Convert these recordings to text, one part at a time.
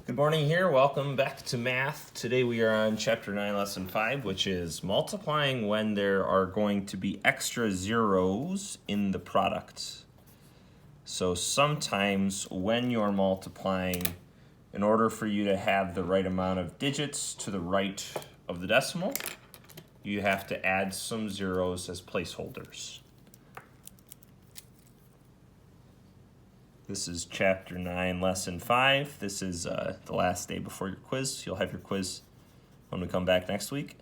Good morning here. Welcome back to math. Today we are on chapter 9, lesson 5, which is multiplying when there are going to be extra zeros in the product. So sometimes when you're multiplying, in order for you to have the right amount of digits to the right of the decimal, you have to add some zeros as placeholders. This is chapter 9, lesson 5. This is the last day before your quiz. You'll have your quiz when we come back next week.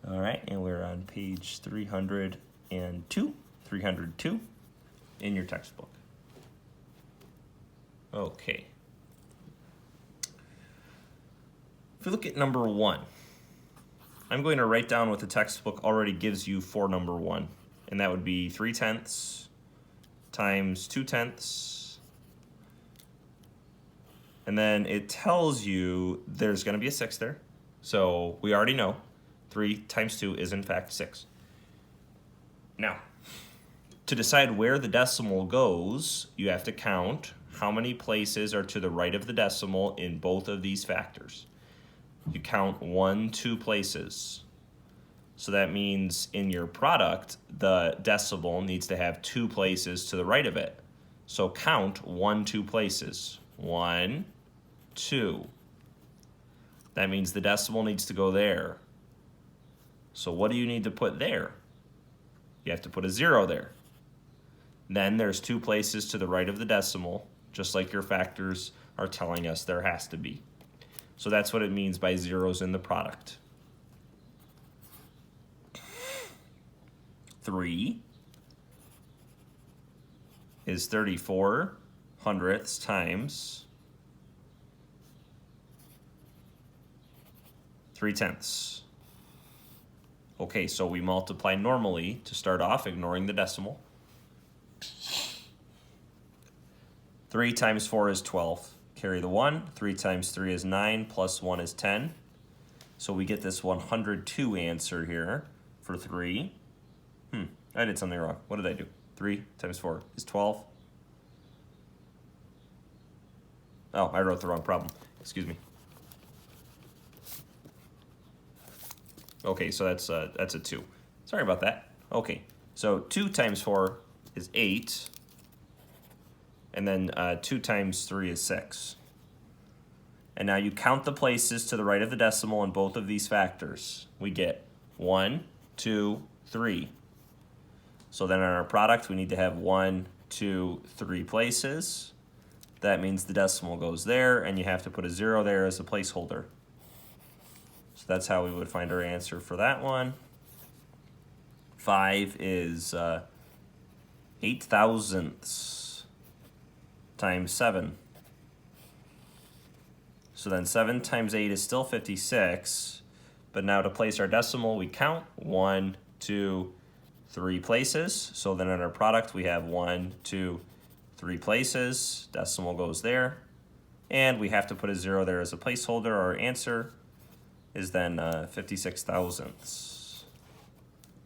All right, and we're on page 302 in your textbook. Okay. If we look at number 1, I'm going to write down what the textbook already gives you for number 1, and that would be 3/10 times 2/10. And then it tells you there's going to be a 6 there. So we already know 3 times 2 is in fact 6. Now, to decide where the decimal goes, you have to count how many places are to the right of the decimal in both of these factors. You count 1, 2 places. So that means in your product, the decimal needs to have 2 places to the right of it. So count 1, 2 places. 1, 2. That means the decimal needs to go there. So what do you need to put there? You have to put a 0 there. Then there's 2 places to the right of the decimal, just like your factors are telling us there has to be. So that's what it means by zeros in the product. 3 is 34 hundredths times 3/10. Okay, so we multiply normally to start off, ignoring the decimal. 3 times 4 is 12. Carry the 1. 3 times 3 is 9, plus 1 is 10. So we get this 102 answer here for 3. I did something wrong. What did I do? 3 times 4 is 12. Oh, I wrote the wrong problem. Excuse me. Okay, so that's a 2. Sorry about that. Okay, so 2 times 4 is 8. And then 2 times 3 is 6. And now you count the places to the right of the decimal in both of these factors. We get 1, 2, 3. So then in our product, we need to have 1, 2, 3 places. That means the decimal goes there, and you have to put a 0 there as a placeholder. So that's how we would find our answer for that one. 5 is 8 thousandths times 7. So then 7 times 8 is still 56. But now to place our decimal, we count 1, 2, 3 places. So then in our product, we have 1, 2, 3 places. Decimal goes there. And we have to put a 0 there as a placeholder. Our answer is then 56 thousandths.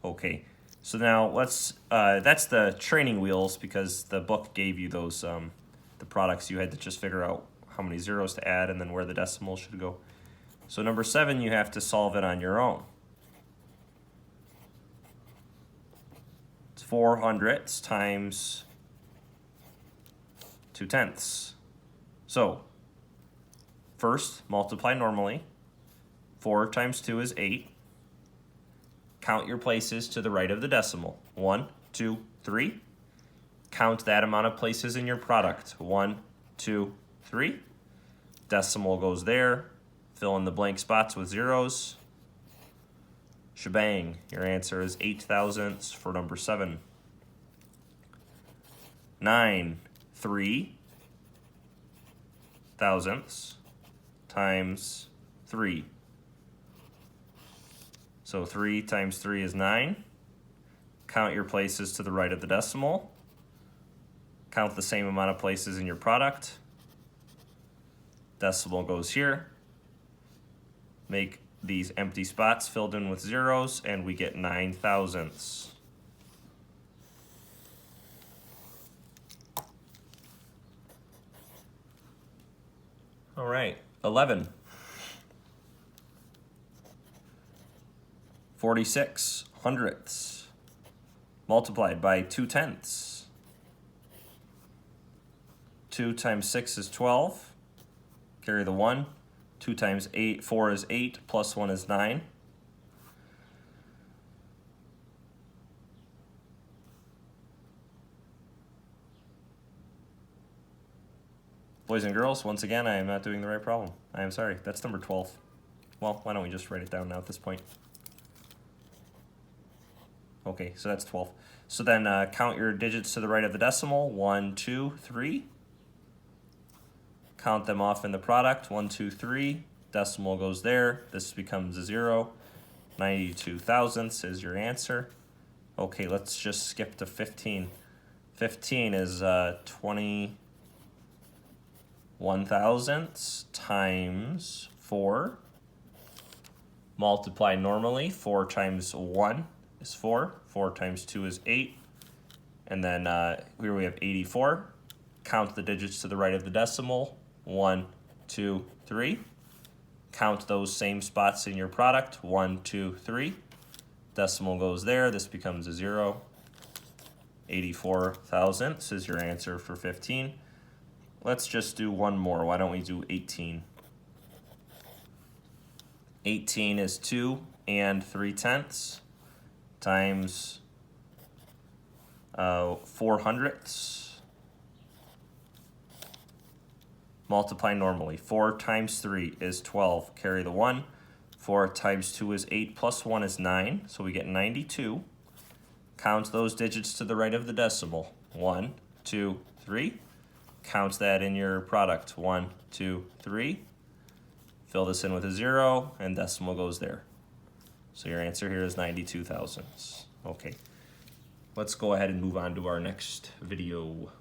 Okay, so now let's, that's the training wheels, because the book gave you those, the products. You had to just figure out how many zeros to add and then where the decimal should go. So number 7, you have to solve it on your own. It's 4 hundredths times 2/10. So first, multiply normally. 4 times 2 is 8. Count your places to the right of the decimal. 1, 2, 3. Count that amount of places in your product. 1, 2, 3. Decimal goes there. Fill in the blank spots with zeros. Shebang. Your answer is 8 thousandths for number 7. 9, 3 thousandths times 3. So 3 times 3 is 9. Count your places to the right of the decimal. Count the same amount of places in your product. Decimal goes here. Make these empty spots filled in with zeros, and we get 9 thousandths. All right, 11. 46 hundredths multiplied by 2 tenths. 2 times 6 is 12. Carry the 1. 2 times 4 is 8, plus 1 is 9. Boys and girls, once again, I am not doing the right problem. I am sorry. That's number 12. Well, why don't we just write it down now at this point? Okay, so that's 12. So then count your digits to the right of the decimal. 1, 2, 3. Count them off in the product. 1, 2, 3. Decimal goes there. This becomes a 0. 92 thousandths is your answer. Okay, let's just skip to 15. 15 is 21 thousandths times 4. Multiply normally. 4 times 1 is 4. 4 times 2 is 8. And then here we have 84. Count the digits to the right of the decimal. 1, 2, 3. Count those same spots in your product. 1, 2, 3. Decimal goes there. This becomes a 0. 84 thousandths is your answer for 15. Let's just do one more. Why don't we do 18? 18 is 2 and 3 tenths times 4 hundredths. Multiply normally. 4 times 3 is 12. Carry the 1. 4 times 2 is 8, plus 1 is 9. So we get 92. Count those digits to the right of the decimal. 1, 2, 3. Count that in your product. 1, 2, 3. Fill this in with a 0, and decimal goes there. So your answer here is 92 thousandths. Okay. Let's go ahead and move on to our next video.